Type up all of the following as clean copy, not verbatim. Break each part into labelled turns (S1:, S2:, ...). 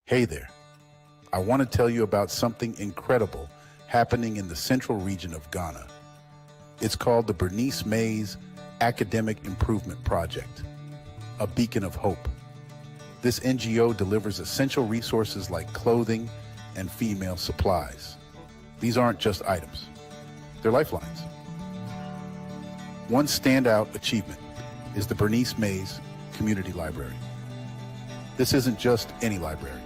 S1: Hey there. I want to tell you about something incredible happening in the central region of Ghana. It's called the Bernice Mays Academic Improvement Project, a beacon of hope. This NGO delivers essential resources like clothing and female supplies. These aren't just items, they're lifelines. One standout achievement is the Bernice Mays Community Library. This isn't just any library.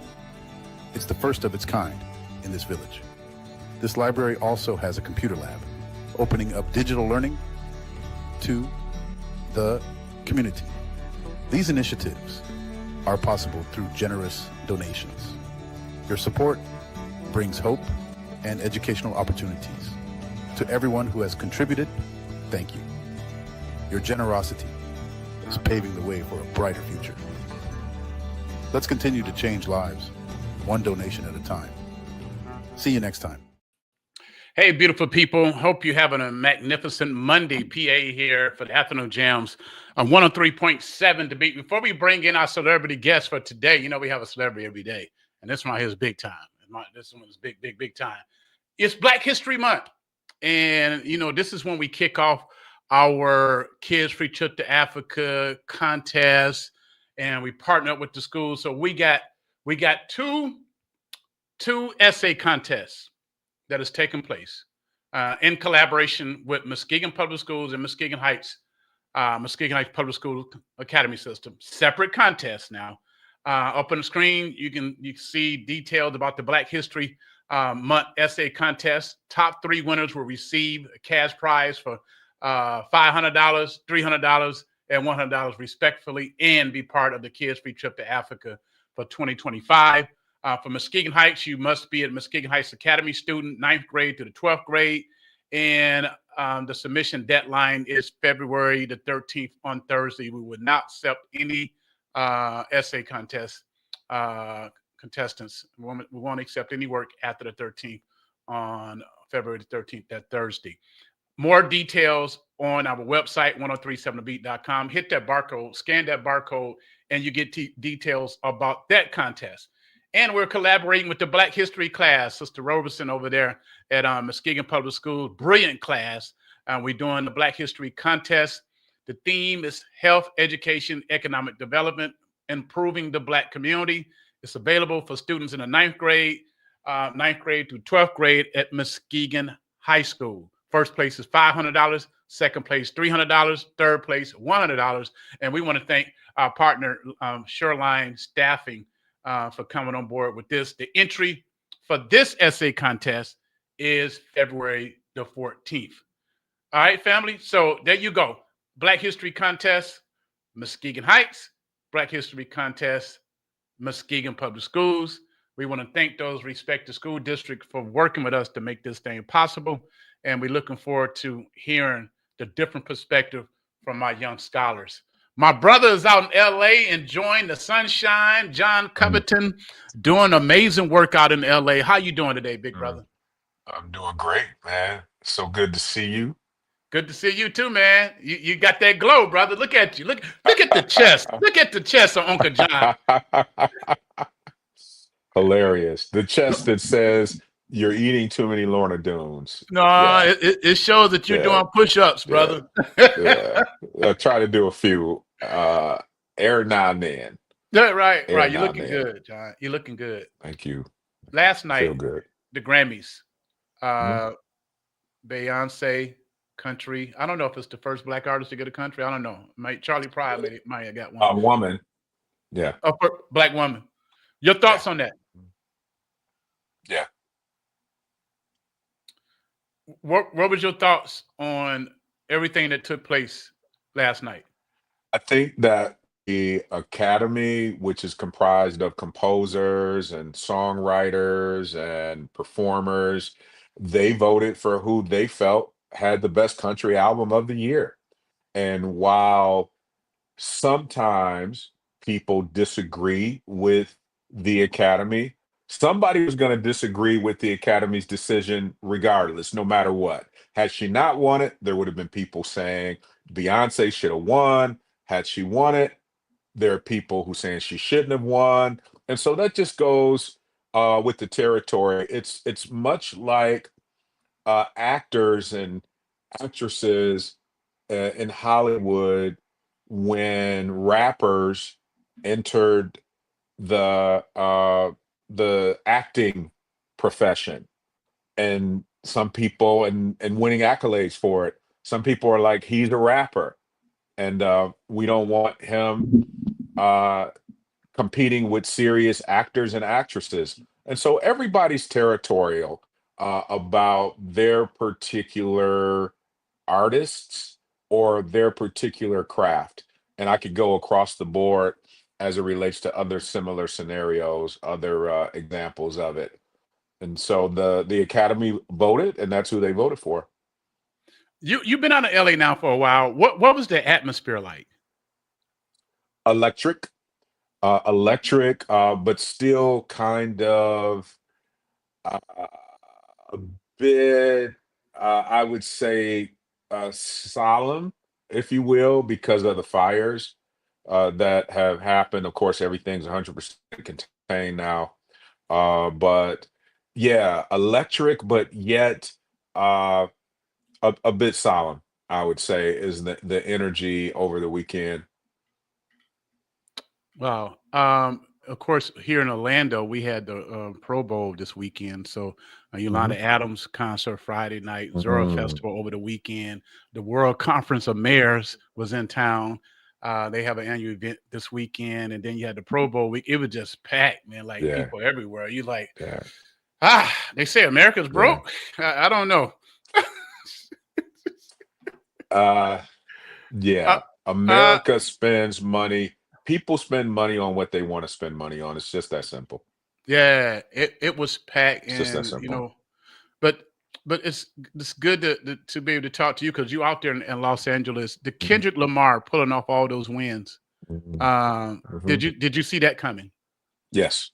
S1: It's the first of its kind in this village. This library also has a computer lab, opening up digital learning to the community. These initiatives are possible through generous donations. Your support brings hope and educational opportunities. To everyone who has contributed, thank you. Your generosity is paving the way for a brighter future. Let's continue to change lives, one donation at a time. See you next time.
S2: Hey, beautiful people. Hope you're having a magnificent Monday. PA here for the Afternoon Jams on 103.7 to beat. Before we bring in our celebrity guest for today, you know we have a celebrity every day, and this one here is big time. This one is big time. It's Black History Month, and you know this is when we kick off our Kids Free Trip to Africa contest, and we partner up with the schools. So we got two essay contests that is taking place in collaboration with Muskegon Public Schools and Muskegon Heights Public School Academy System. Separate contests now. Up on the screen, you can see details about the Black History Month essay contest. Top 3 winners will receive a cash prize for $500, $300, and $100 respectively, and be part of the Kids Free Trip to Africa for 2025. For Muskegon Heights, you must be a Muskegon Heights Academy student, 9th grade to the 12th grade. And the submission deadline is February the 13th on Thursday. We would not accept any essay contestants. We won't accept any work after the 13th on February the 13th, that Thursday. More details on our website, 1037thebeat.com. Hit that barcode, scan that barcode, and you get details about that contest. And we're collaborating with the Black History class, Sister Roberson over there at Muskegon Public Schools. Brilliant class. We're doing the Black History contest. The theme is health, education, economic development, improving the Black community. It's available for students in the 9th grade to 12th grade at Muskegon High School. First place is $500, second place $300, third place $100. And we want to thank our partner, Shoreline Staffing, for coming on board with this. The entry for this essay contest is February the 14th. All right, family. So there you go. Black History Contest, Muskegon Heights. Black History Contest, Muskegon Public Schools. We want to thank those respective school districts for working with us to make this thing possible. And we're looking forward to hearing the different perspective from our young scholars. My brother is out in LA enjoying the sunshine. Jon Covington doing amazing work out in LA. How you doing today, big brother?
S3: I'm doing great, man. So good to see you.
S2: Good to see you too, man. You got that glow, brother. Look at you. Look at the chest. Look at the chest of Uncle John.
S3: Hilarious. The chest that says you're eating too many Lorna Doones.
S2: No, yeah. it shows that you're doing push-ups, brother.
S3: Yeah. I try to do a few every now and then.
S2: Yeah, right. You're looking good, John. You're looking good.
S3: Thank you.
S2: Last night,
S3: Feel good.
S2: The Grammys, Beyonce, country. I don't know if it's the first Black artist to get a country. I don't know. Charlie Pride might have got one.
S3: A woman. Yeah.
S2: A Black woman. Your thoughts on that?
S3: Yeah.
S2: What was your thoughts on everything that took place last night?
S3: I think that the Academy, which is comprised of composers and songwriters and performers, they voted for who they felt had the best country album of the year. And while sometimes people disagree with the Academy, somebody was going to disagree with the Academy's decision regardless, no matter what. Had she not won it, there would have been people saying Beyonce should have won. Had she won it, there are people who saying she shouldn't have won. And so that just goes with the territory. It's much like actors and actresses in Hollywood when rappers entered the acting profession, and some people and winning accolades for it. Some people are like, he's a rapper, and we don't want him uh, competing with serious actors and actresses. And so everybody's territorial about their particular artists or their particular craft. And I could go across the board as it relates to other similar scenarios, other examples of it. And so the Academy voted, and that's who they voted for.
S2: You've been out of LA now for a while. What was the atmosphere like?
S3: Electric, electric, but still kind of uh, a bit, I would say, solemn, if you will, because of the fires that have happened. Of course, everything's 100% contained now. But yeah, electric, but yet uh, a bit solemn, I would say, is the energy over the weekend.
S2: Wow. Of course, here in Orlando, we had the Pro Bowl this weekend. So,
S3: Hmm.
S2: Yolanda Adams concert Friday night, Zora
S3: Hmm.
S2: Festival over the weekend. The World Conference of Mayors was in town. They have an annual event this weekend, and then you had the Pro Bowl week. It was just packed, man. Like
S3: Yeah,
S2: people everywhere. You like,
S3: yeah,
S2: they say America's
S3: yeah.
S2: broke. I don't know.
S3: Uh,
S2: uh,
S3: yeah.
S2: uh,
S3: America spends money. People spend money on what they want to spend money on. It's just that simple.
S2: yeah, it was packed,
S3: It's just that
S2: and
S3: simple.
S2: but it's good to be able to talk to you because you out there in Los Angeles. The
S3: Hmm.
S2: Kendrick Lamar pulling off all those wins.
S3: Hmm.
S2: Did
S3: Hmm.
S2: you see that coming?
S3: Yes.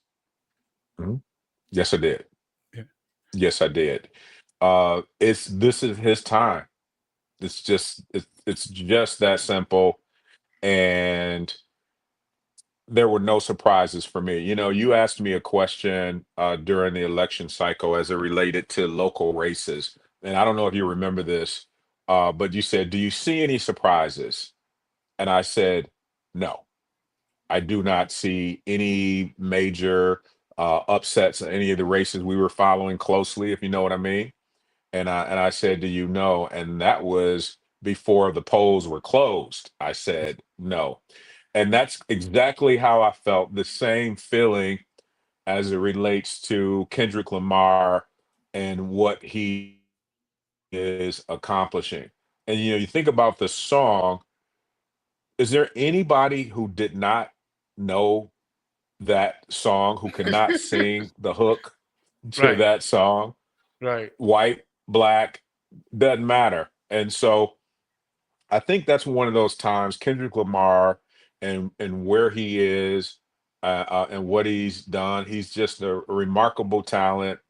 S3: Mhm. Yes, I did.
S2: Yeah.
S3: Yes, I did. It's this is his time. It's just that simple. And there were no surprises for me. You know, you asked me a question during the election cycle as it related to local races. And I don't know if you remember this, but you said, "Do you see any surprises?" And I said, "No, I do not see any major upsets in any of the races we were following closely, if you know what I mean." And I said, "Do you know?" And that was before the polls were closed. I said, "No." And that's exactly how I felt, the same feeling as it relates to Kendrick Lamar and what he is accomplishing. And you think about the song, is there anybody who did not know that song, who could not sing the hook to
S2: Right,
S3: that song?
S2: right.
S3: White, black, doesn't matter. And so I think that's one of those times Kendrick Lamar and where he is and what he's done. He's just a remarkable talent,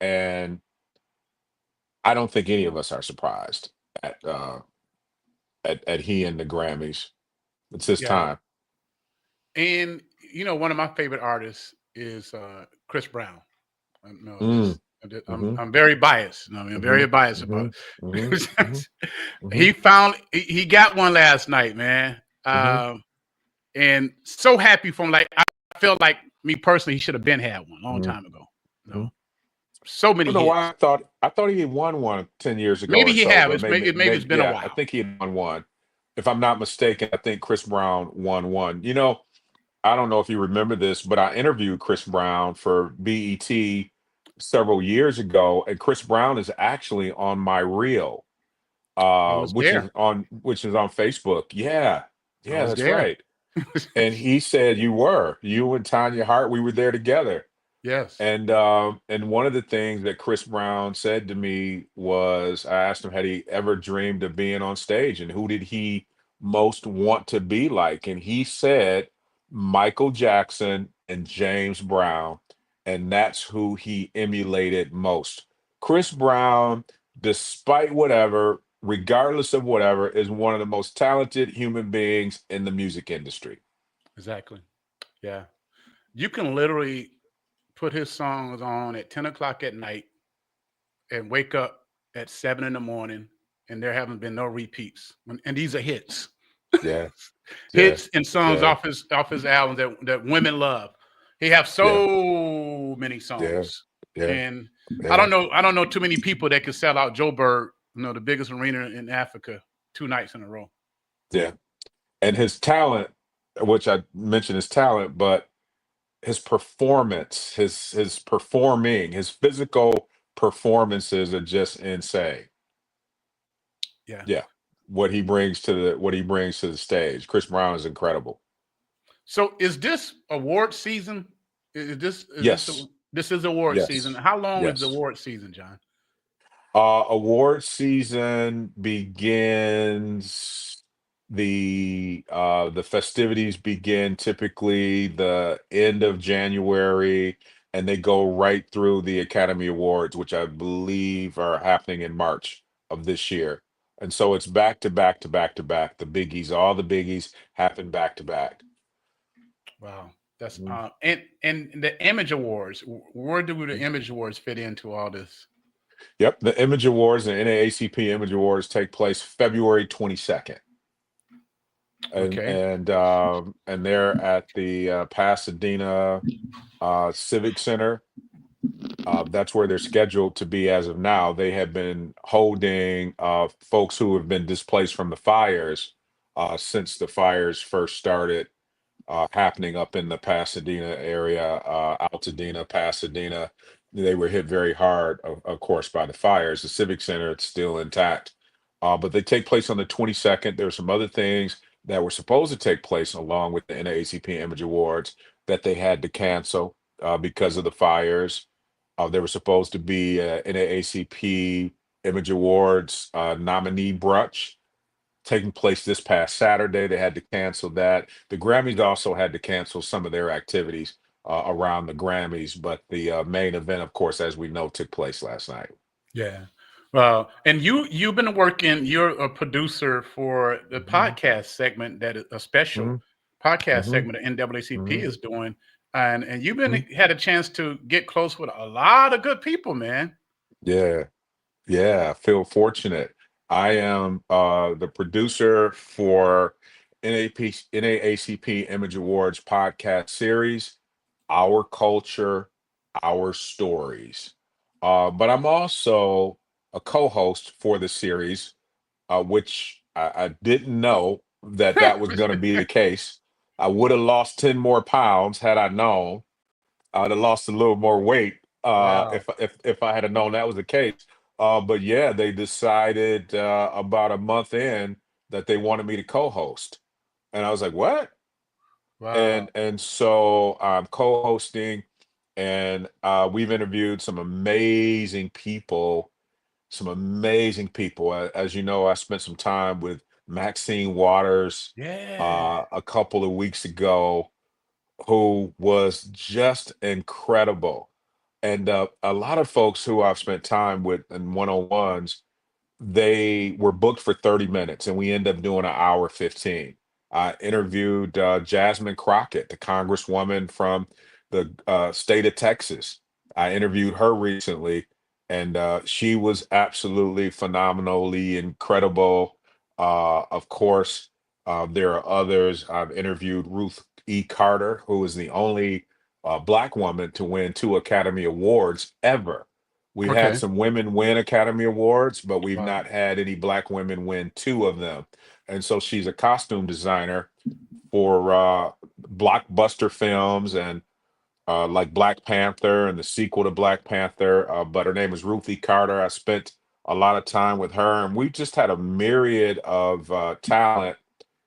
S3: and I don't think any of us are surprised at at he and the Grammys. It's his
S2: Yeah,
S3: time.
S2: and one of my favorite artists is Chris Brown. No,
S3: Mm,
S2: I'm
S3: hmm.
S2: I'm very biased. I mean, I'm
S3: Hmm.
S2: very biased
S3: Hmm.
S2: about
S3: Hmm. Hmm.
S2: it.
S3: Hmm.
S2: He got one last night, man.
S3: Hmm.
S2: And so happy for him. Like I felt like me personally, he should have been had one a long
S3: Hmm.
S2: time ago. You
S3: Hmm.
S2: know, so
S3: I
S2: many
S3: don't know why
S2: hits.
S3: I thought he had won one 10 years ago
S2: Maybe
S3: or
S2: he
S3: so,
S2: have.
S3: but
S2: Maybe it's
S3: maybe
S2: been a
S3: yeah, I
S2: while.
S3: think he had won one. If I'm not mistaken, I think Chris Brown won one. You know, I don't know if you remember this, but I interviewed Chris Brown for BET several years ago, and Chris Brown is actually on my reel,
S2: I was there.
S3: which is on Facebook. Yeah,
S2: I
S3: yeah,
S2: was
S3: that's
S2: there.
S3: right. And he said you and Tanya Hart, we were there together.
S2: Yes.
S3: And one of the things that Chris Brown said to me was, I asked him, had he ever dreamed of being on stage, and who did he most want to be like? And he said Michael Jackson and James Brown, and that's who he emulated most. Chris Brown, despite whatever, regardless of whatever, is one of the most talented human beings in the music industry.
S2: Exactly. Yeah. You can literally put his songs on at 10 o'clock at night and wake up at 7 in the morning, and there haven't been no repeats. And these are hits.
S3: Yeah, yeah,
S2: Hits and songs
S3: yeah,
S2: off his albums that women love. He have
S3: yeah,
S2: so many
S3: yeah,
S2: songs.
S3: yeah,
S2: And
S3: yeah,
S2: I don't know too many people that could sell out Joburg, the biggest arena in Africa, 2 nights in a row.
S3: yeah. And his talent, which I mentioned his talent, but his performance, his performing, his physical performances are just insane.
S2: Yeah.
S3: Yeah. What he brings to the stage. Chris Brown is incredible.
S2: So is this award season?
S3: Yes.
S2: This is award season.
S3: Yes.
S2: How long is the
S3: Yes.
S2: award season, John?
S3: Award season begins the festivities begin typically the end of January, and they go right through the Academy Awards, which I believe are happening in March of this year. And so it's back to back to back to back. The biggies, all the biggies happen back to back.
S2: Wow. That's
S3: Mhm.
S2: and the Image Awards. Where do the
S3: Mhm.
S2: Image Awards fit into all this?
S3: Yep, the Image Awards, the NAACP Image Awards take place February 22nd.
S2: Okay.
S3: And they're at the Pasadena Civic Center. That's where they're scheduled to be as of now. They have been holding folks who have been displaced from the fires since the fires first started happening up in the Pasadena area, Altadena, Pasadena. They were hit very hard, of course, by the fires. The Civic Center, it's still intact. But they take place on the 22nd. There are some other things that were supposed to take place along with the NAACP Image Awards that they had to cancel because of the fires. There was supposed to be a NAACP Image Awards nominee brunch taking place this past Saturday. They had to cancel that. The Grammys also had to cancel some of their activities around the Grammys, but the main event, of course, as we know, took place last night.
S2: Yeah. Well, and you've been working. You're a producer for the
S3: Hmm.
S2: podcast segment that is a special
S3: Hmm.
S2: podcast
S3: Hmm.
S2: segment that NAACP
S3: Hmm.
S2: is doing, and you've been
S3: Hmm.
S2: had a chance to get close with a lot of good people, man.
S3: Yeah, yeah, I feel fortunate. I am the producer for NAACP Image Awards podcast series, Our Culture, Our Stories. But I'm also a co-host for the series, which I didn't know that that was going to be the case. I would have lost 10 more pounds had I known. I'd have lost a little more weight
S2: Wow.
S3: if I had have known that was the case. But yeah, they decided about a month in that they wanted me to co-host, and I was like, "What?"
S2: Wow.
S3: And so I'm co-hosting, and we've interviewed some amazing people. As you know, I spent some time with Maxine Waters
S2: Yeah.
S3: a couple of weeks ago, who was just incredible. And a lot of folks who I've spent time with in one-on-ones, they were booked for 30 minutes and we end up doing an hour 15. I interviewed Jasmine Crockett, the congresswoman from the state of Texas. I interviewed her recently, and she was absolutely phenomenally incredible. Of course, there are others. I've interviewed Ruth E. Carter, who is the only Black woman to win 2 Academy Awards ever. We've had
S2: Okay.
S3: some women win Academy Awards, but we've
S2: Wow.
S3: not had any Black women win 2 of them. And so she's a costume designer for blockbuster films and like Black Panther and the sequel to Black Panther. But her name is Ruthie Carter. I spent a lot of time with her, and we just had a myriad of talent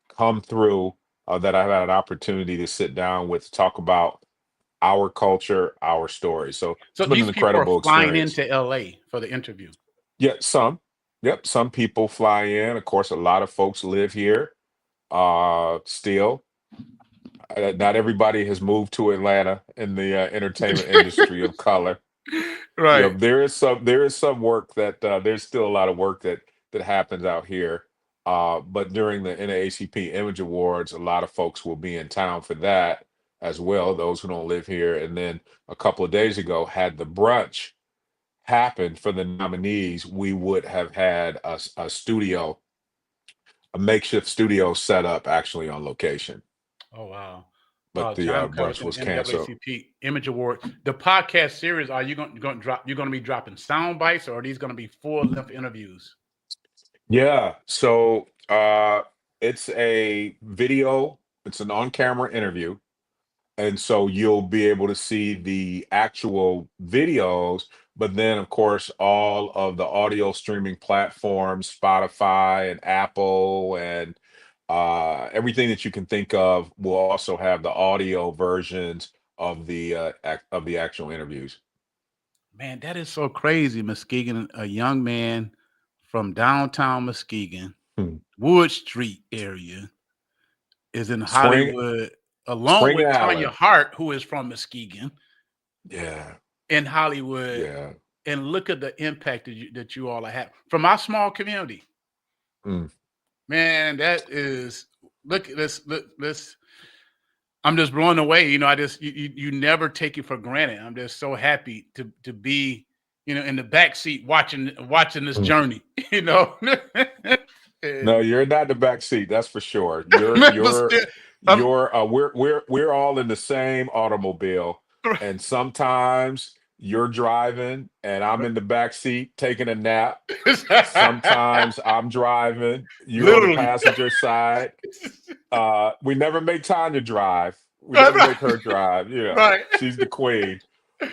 S3: come through that I've had an opportunity to sit down with to talk about our culture, our story. So
S2: So
S3: it's been an
S2: these people are
S3: incredible
S2: flying
S3: experience.
S2: into LA for the interview.
S3: Yeah, some. Yep, some people fly in. Of course, a lot of folks live here. Still, not everybody has moved to Atlanta in the entertainment industry of color. You know,
S2: Right.
S3: there is some work that there's still a lot of work that happens out here. But during the NAACP Image Awards, a lot of folks will be in town for that, as well, those who don't live here. And then a couple of days ago, had the brunch happened for the nominees, we would have had a studio, a makeshift studio set up actually on location,
S2: Oh wow.
S3: but the
S2: Jon
S3: brunch
S2: Covington,
S3: was canceled.
S2: NAACP Image Award. The podcast series, are you going to drop? You're going to be dropping sound bites, or are these going to be full length interviews?
S3: Yeah, so it's a video, it's an on-camera interview. And so you'll be able to see the actual videos, but then of course all of the audio streaming platforms, Spotify and Apple and everything that you can think of will also have the audio versions of of the actual interviews.
S2: Man, that is so crazy, Muskegon. A young man from downtown Muskegon,
S3: Hmm.
S2: Wood Street area, is in
S3: Spring
S2: Hollywood, along
S3: Spring
S2: with Tanya
S3: Allen.
S2: Hart, who is from Muskegon,
S3: Yeah,
S2: in Hollywood.
S3: yeah.
S2: And look at the impact that you all have from our small community.
S3: Mm.
S2: Man, that is, look at this. Look, this. I'm just blown away. I just you never take it for granted. I'm just so happy to be, in the back seat watching this
S3: Mm.
S2: journey.
S3: No,
S2: And
S3: you're not in the back seat, that's for sure.
S2: but still, um,
S3: We're all in the same automobile, and sometimes you're driving and I'm in the back seat taking a nap. Sometimes I'm driving, you're on the
S2: literally.
S3: passenger side. We never make Tanya drive. We
S2: Right,
S3: never
S2: right,
S3: make her drive. Yeah,
S2: right.
S3: she's the queen.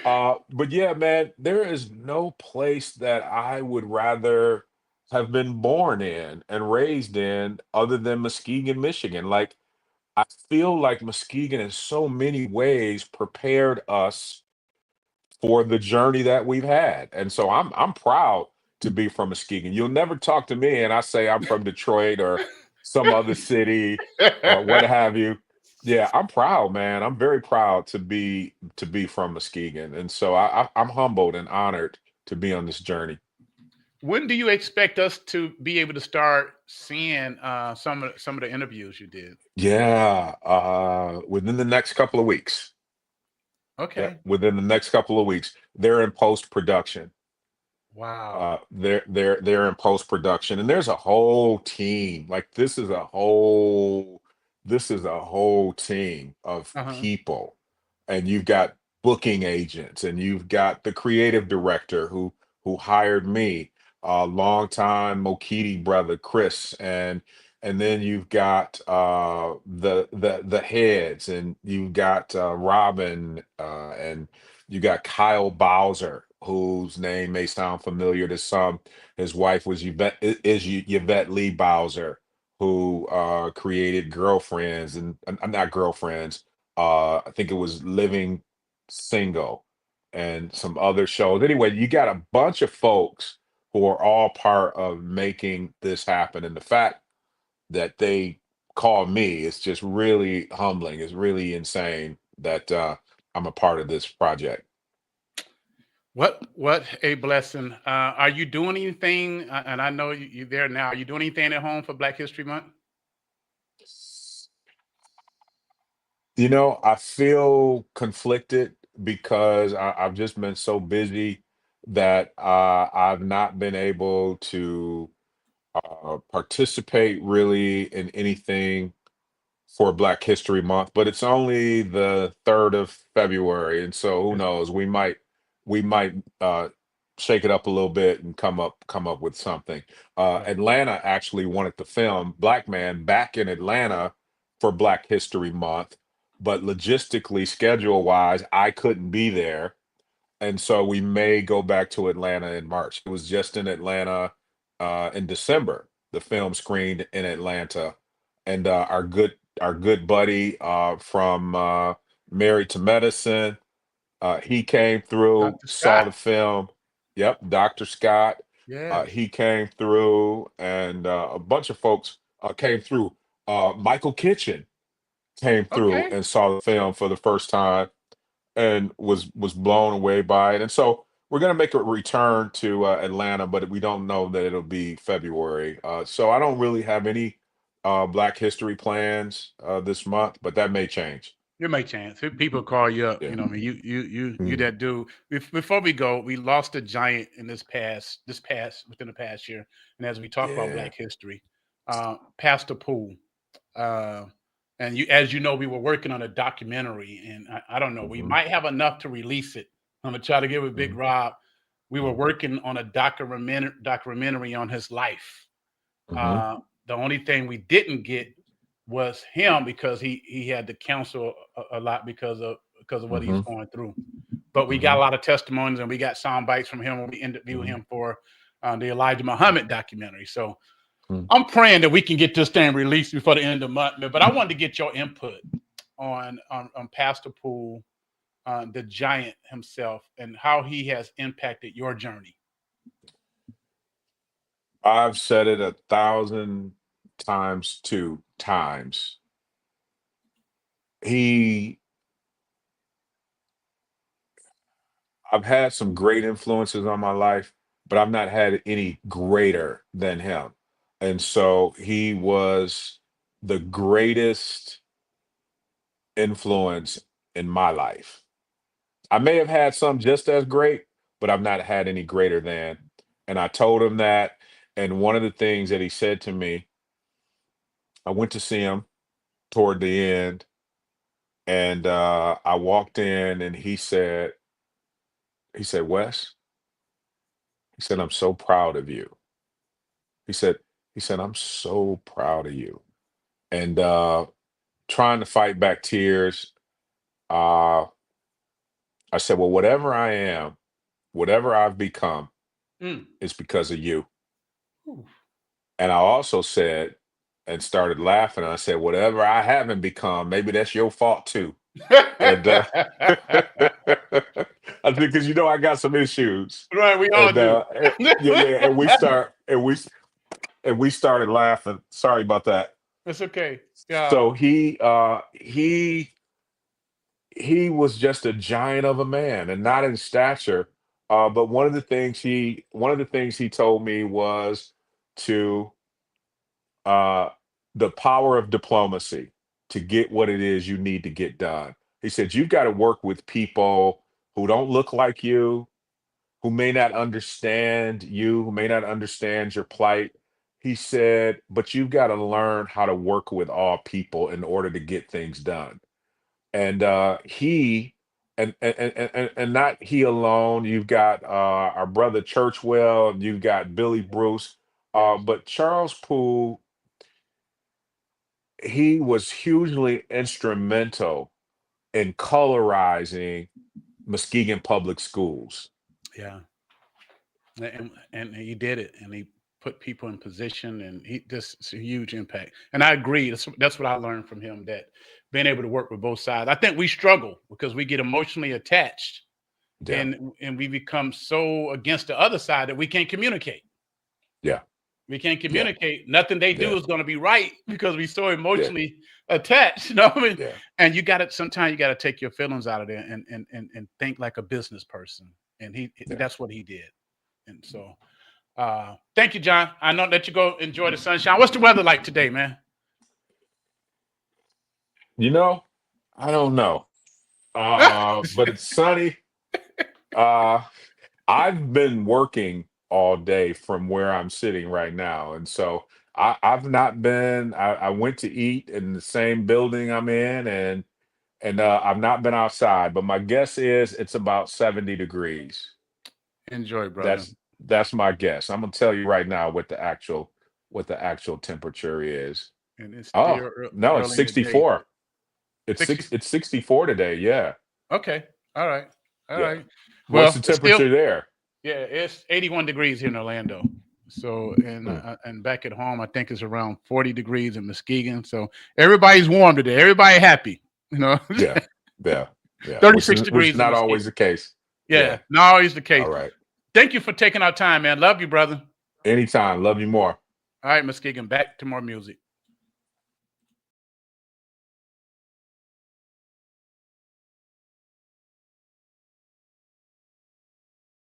S3: But yeah, man, there is no place that I would rather have been born in and raised in other than Muskegon, Michigan. Like, I feel like Muskegon in so many ways prepared us for the journey that we've had. And so I'm proud to be from Muskegon. You'll never talk to me and I say I'm from Detroit or some other city or what have you. Yeah, I'm proud, man. I'm very proud to be from Muskegon. And so I'm humbled and honored to be on this journey.
S2: When do you expect us to be able to start seeing some of the interviews you did?
S3: Yeah, within the next couple of weeks. Yeah,
S2: Okay.
S3: within the next couple of weeks. They're in post production.
S2: Wow.
S3: They're in post production, and there's a whole team. Like, this is a whole team of
S2: Uh-huh.
S3: people, and you've got booking agents, and you've got the creative director who hired me, longtime Mokiti brother Chris, and then you've got the heads, and you've got Robin, and you got Kyle Bowser, whose name may sound familiar to some. His wife was Yvette Lee Bowser, who created Girlfriends and not Girlfriends. I think it was Living Single and some other shows. Anyway, you got a bunch of folks who are all part of making this happen. And the fact that they call me is just really humbling. It's really insane that I'm a part of this project.
S2: What a blessing. Are you doing anything? And I know you're there now. Are you doing anything at home for Black History Month?
S3: I feel conflicted because I've just been so busy that I've not been able to participate really in anything for Black History Month, but it's only the 3rd of February, and so who knows? We might shake it up a little bit and come up with something.
S2: Right.
S3: Atlanta actually wanted to film Black Man back in Atlanta for Black History Month, but logistically, schedule wise, I couldn't be there, and so we may go back to Atlanta in March. It was just in Atlanta in December. The film screened in Atlanta, and our good buddy from Married to Medicine, he came through,
S2: Dr.
S3: saw
S2: Scott.
S3: the film. Yep, Dr. Scott.
S2: Yes.
S3: He came through, and a bunch of folks came through. Michael Kitchen came through
S2: Okay.
S3: and saw the film for the first time and was blown away by it. And so we're gonna make a return to Atlanta, but we don't know that it'll be February. So I don't really have any Black History plans this month, but that may change.
S2: You may chance. If people call you up,
S3: Yeah.
S2: you know, what I mean, you
S3: Mm.
S2: that dude. Before we go, we lost a giant in within the past year, and as we talk about
S3: Yeah.
S2: Black history, Pastor Poole. Uh, and as you know, we were working on a documentary, and I don't know, we
S3: Mhm.
S2: might have enough to release it. I'm gonna try to get with Big
S3: Mhm.
S2: Rob. We were working on a documentary on his life.
S3: Mhm.
S2: Uh, the only thing we didn't get was him because he had to counsel a lot because of what he's
S3: Mhm.
S2: going through. But we got a
S3: Mhm.
S2: lot of testimonies and we got sound bites from him when we interviewed
S3: Mhm.
S2: him for the Elijah Muhammad documentary. So
S3: Mhm.
S2: I'm praying that we can get this thing released before the end of the month. But I wanted to get your input on Pastor Poole, the giant himself, and how he has impacted your journey.
S3: I've said it 1,000 times 2 times. He I've had some great influences on my life, but I've not had any greater than him. And so he was the greatest influence in my life. I may have had some just as great, but I've not had any greater than. And I told him that. And one of the things that he said to me, I went to see him toward the end, and I walked in, and Wes, he said, I'm so proud of you. He said, I'm so proud of you. And trying to fight back tears, uh, I said, well, whatever I am, whatever I've become,
S2: Mm.
S3: is because of you.
S2: Ooh.
S3: And I also said, and started laughing. I said, whatever I haven't become, maybe that's your fault too. And I think because I got some issues.
S2: Right, we all
S3: And
S2: do.
S3: yeah, yeah, and we started laughing. Sorry about that.
S2: It's okay. Yeah.
S3: So he was just a giant of a man, and not in stature. But one of the things he told me was to uh, the power of diplomacy to get what it is you need to get done. He said, you've got to work with people who don't look like you, who may not understand you, who may not understand your plight. He said, but you've got to learn how to work with all people in order to get things done. And he and not he alone. You've got our brother Churchwell, you've got Billy Bruce,
S2: Yes.
S3: but Charles Poole, he was hugely instrumental in colorizing Muskegon Public Schools.
S2: Yeah. And he did it, and he put people in position, and he just it's a huge impact. And I agree. That's what I learned from him. That being able to work with both sides. I think we struggle because we get emotionally attached,
S3: Yeah,
S2: and we become so against the other side that we can't communicate.
S3: yeah,
S2: We can't
S3: yeah,
S2: communicate. Nothing they do
S3: yeah,
S2: is going to be right because we're so
S3: yeah,
S2: emotionally attached. You know what I mean?
S3: yeah,
S2: And you got to sometimes you got to take your feelings out of there and think like a business person. And
S3: yeah.
S2: that's what he did. And so, thank you, John. I know that you go enjoy the sunshine. What's the weather like today, man?
S3: You know, I don't know, but it's sunny. Uh, I've been working all day from where I'm sitting right now, and so I've not been. I went to eat in the same building I'm in, and I've not been outside. But my guess is it's about 70 degrees.
S2: Enjoy, brother.
S3: That's my guess. I'm gonna tell you right now what the actual temperature is.
S2: And it's
S3: Oh
S2: still
S3: no, it's
S2: early in the day.
S3: 64.
S2: 60.
S3: It's 64 today. Yeah,
S2: Okay. All right. All
S3: yeah.
S2: right.
S3: What's
S2: Well,
S3: the
S2: it's still
S3: temperature there?
S2: yeah. It's 81 degrees here in Orlando. So
S3: Hmm.
S2: and back at home, I think it's around 40 degrees in Muskegon. So everybody's warm today. Everybody happy. You know,
S3: Yeah, yeah, yeah.
S2: 36
S3: Which is
S2: degrees in
S3: not always
S2: Muskegon.
S3: the case.
S2: Yeah,
S3: Yeah.
S2: not always the case.
S3: All right.
S2: Thank you for taking our time, man. Love you, brother.
S3: Anytime. Love you more.
S2: All right, Muskegon, back to more music.